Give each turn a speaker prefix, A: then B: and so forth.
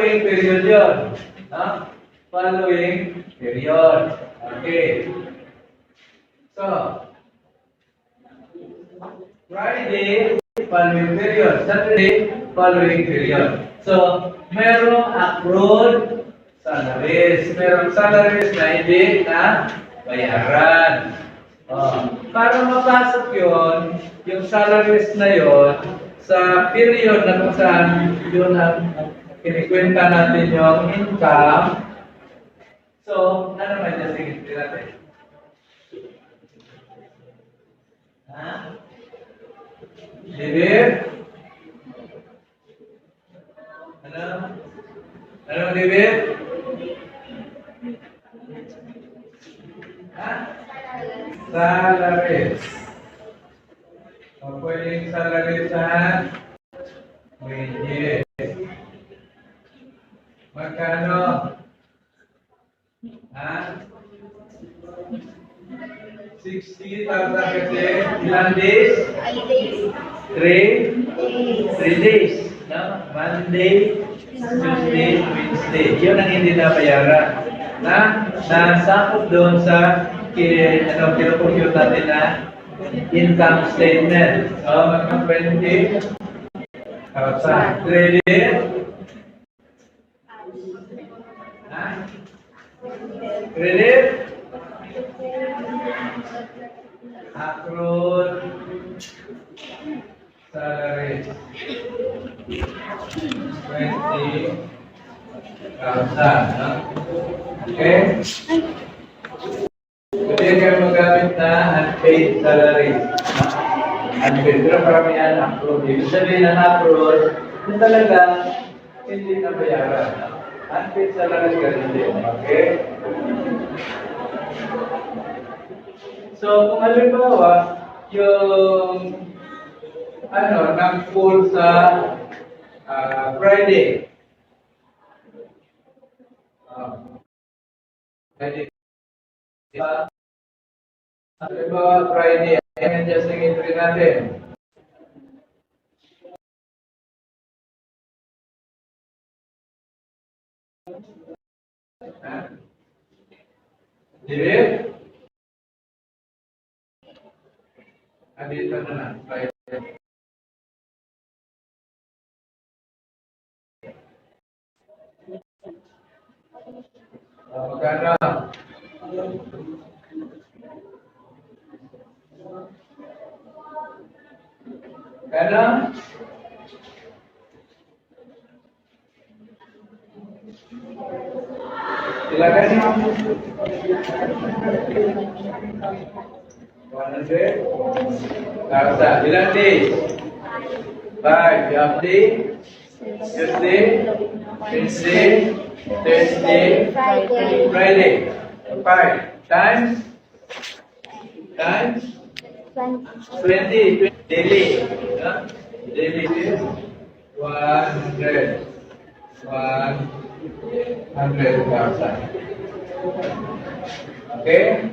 A: Following period yun. No? Following period. Okay. So, Friday, following period. Saturday, following period. So, merong accrued salaries. Merong salaries na hindi na bayaran. Para mapasok yun, yung salaries na yun, sa period na kung saan yun ang kinikwenta natin yung income. So, ano naman yung sige natin? Ha? Divide? Ano? Ano divide? Ha? Salaries. O pwedeng salaries sa wages. Magkano? Ha? 60,000 kasi ilang days? 3 days. No? Monday, Tuesday, Wednesday. Yun ang hindi nabayaran. Nasakop doon sa kinukompute natin na income statement. So, magka-20,000. Credit? Ha? Credit? Accrued salary 20,000, no? Okay? Pwede kayo magamit na unpaid salary. Unpaid, pero paramihan accrued. Ibig sabihin ng accrued, yun talaga hindi na bayaran. Unpaid salary ganun din. Okay? So, kung halimbawa, yung nag-full sa Friday. Friday. Halimbawa, Friday. Ayan just ang entry natin. Dito? Dito na Friday. Magkano? Magkano? Silakan. 100,000. Ilang days? 5. You have day? Tuesday? Wednesday? Thursday? Friday? 5. Times? 20. Daily. Daily is 100,000. Okay?